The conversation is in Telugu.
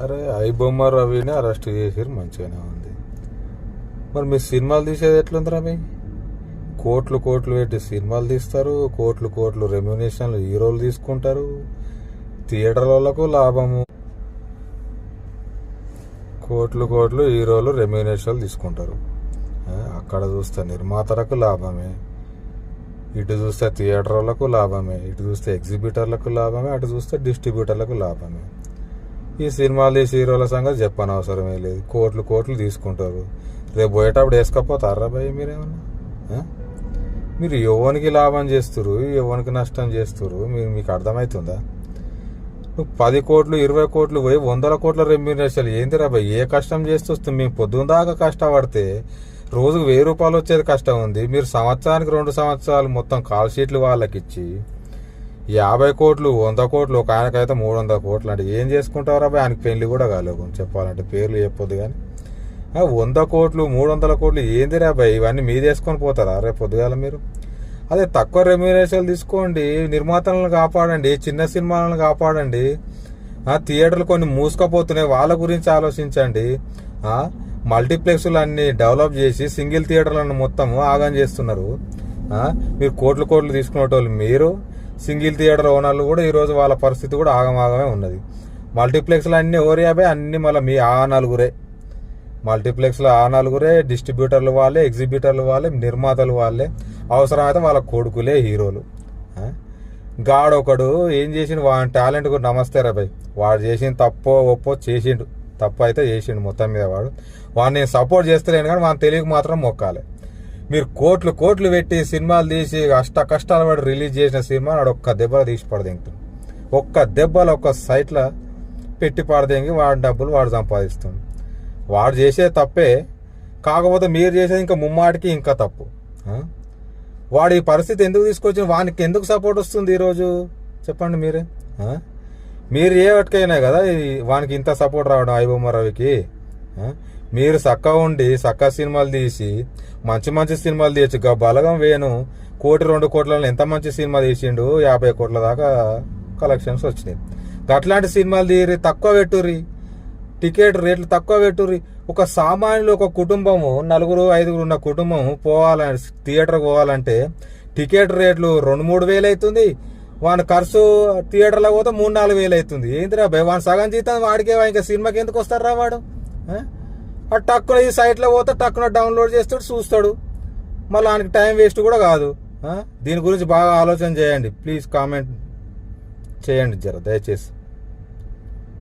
అరే ఐబొమ్మ రవిని అరెస్ట్ చేసారు, మంచిగానే ఉంది. మరి మీరు సినిమాలు తీసేది ఎట్లుంది రవి? కోట్లు కోట్లు పెట్టి సినిమాలు తీస్తారు, కోట్లు కోట్లు రెమ్యునేషన్లు హీరోలు తీసుకుంటారు, థియేటర్లకు లాభము. కోట్లు కోట్లు హీరోలు రెమ్యునేషన్లు తీసుకుంటారు. అక్కడ చూస్తే నిర్మాతలకు లాభమే, ఇటు చూస్తే థియేటర్లకు లాభమే, ఇటు చూస్తే ఎగ్జిబిటర్లకు లాభమే, అటు చూస్తే డిస్ట్రిబ్యూటర్లకు లాభమే. ఈ సినిమాలు తీసి హీరోల సంగతి చెప్పనవసరమే లేదు. కోట్లు కోట్లు తీసుకుంటారు. రేపు పోయేటప్పుడు వేసుకపోతారా భయ్? మీరేమన్నా మీరు ఎవరికి లాభం చేస్తురు, ఎవరికి నష్టం చేస్తురు మీకు అర్థమవుతుందా? నువ్వు 10 కోట్లు 20 కోట్లు పోయి 100 కోట్ల రెమ్యూనరేషన్ ఏందిరా భయ్? ఏ కష్టం చేస్తూ మేము పొద్దున్న దాకా కష్టపడితే రోజుకు 1000 రూపాయలు వచ్చేది కష్టం ఉంది. మీరు సంవత్సరానికి 2 సంవత్సరాలు మొత్తం కాల్ షీట్లు వాళ్ళకి ఇచ్చి 50 కోట్లు 100 కోట్లు, ఒక ఆయనకైతే 300 కోట్లు అంటే ఏం చేసుకుంటారా భయ్? ఆయనకి పెళ్లి కూడా కాలేవు చెప్పాలంటే, పేర్లు చెప్పొద్దు కానీ. 100 కోట్లు 300 కోట్లు ఏందిరా భయ్? ఇవన్నీ మీద వేసుకొని పోతారా రేపు పొద్దుగాల మీరు? అదే తక్కువ రెమ్యూనరేషన్లు తీసుకోండి, నిర్మాతలను కాపాడండి, చిన్న సినిమాలను కాపాడండి. థియేటర్లు కొన్ని మూసుకపోతున్నాయి, వాళ్ళ గురించి ఆలోచించండి. మల్టీప్లెక్స్లు అన్ని డెవలప్ చేసి సింగిల్ థియేటర్లను మొత్తం ఆగం చేస్తున్నారు. మీరు కోట్లు కోట్లు తీసుకునేటోళ్ళు మీరు, సింగిల్ థియేటర్ ఓనర్లు కూడా ఈరోజు వాళ్ళ పరిస్థితి కూడా ఆగమాగమే ఉన్నది. మల్టీప్లెక్స్లు అన్నీ ఓరియాబే, అన్ని మళ్ళీ మీ నలుగురే. మల్టీప్లెక్స్లో నలుగురే, డిస్ట్రిబ్యూటర్లు వాళ్ళే, ఎగ్జిబిటర్లు వాళ్ళే, నిర్మాతలు వాళ్ళే, అవసరమైతే వాళ్ళ కొడుకులే హీరోలు. గాడొకడు ఏం చేసిండు, వాడి టాలెంట్ కూడా నమస్తే రా భయ్. వాడు చేసిన తప్పో ఒప్పో చేసిండు, తప్పు అయితే చేసిండు మొత్తం మీద. వాడిని నేను సపోర్ట్ చేస్తలేను కానీ వాడిని తెలియక మాత్రం మొక్కాలి. మీరు కోట్లు కోట్లు పెట్టి సినిమాలు తీసి కష్టాలు పడి రిలీజ్ చేసిన సినిమా వాడు ఒక్క దెబ్బలో తీసి పడదెంగుతాడు. ఒక్క దెబ్బలో ఒక్క సైట్లో పెట్టి పడదెంగి వాడి డబ్బులు వాడు సంపాదిస్తాడు. వాడు చేసే తప్పే, కాకపోతే మీరు చేసేది ఇంకా ముమ్మాటికి ఇంకా తప్పు. వాడు ఈ పరిస్థితి ఎందుకు తీసుకొచ్చిన, వానికి ఎందుకు సపోర్ట్ వస్తుంది ఈరోజు చెప్పండి మీరే? మీరు ఏ వాటికైనా కదా వానికి ఇంత సపోర్ట్ రావడం ఐబొమ్మ రవికి. మీరు చక్కగా ఉండి చక్కగా సినిమాలు తీసి మంచి మంచి సినిమాలు తీయచ్చు. బలగం వేణు 1 కోటి 2 కోట్లలో ఎంత మంచి సినిమా తీసిండు, 50 కోట్ల దాకా కలెక్షన్స్ వచ్చినాయి. అట్లాంటి సినిమాలు తీరి తక్కువ పెట్టుర్రి, టికెట్ రేట్లు తక్కువ పెట్టుర్రి. ఒక సామాన్యులు, ఒక కుటుంబము 4-5 ఉన్న కుటుంబం పోవాలని థియేటర్కి పోవాలంటే టికెట్ రేట్లు 2-3 వేలు అవుతుంది. వాని ఖర్చు థియేటర్లో పోతే 3-4 వేలు అవుతుంది. ఏంటిరా భయ్, వాని సగం జీతం వాడికే, ఇంకా సినిమాకి ఎందుకు వస్తారా వాడు? టక్కున ఈ సైట్లో పోతే టక్కున డౌన్లోడ్ చేస్తాడు, చూస్తాడు. మళ్ళీ ఆయనకి టైం వేస్ట్ కూడా కాదు. దీని గురించి బాగా ఆలోచన చేయండి. ప్లీజ్ కామెంట్ చేయండి జర దయచేసి.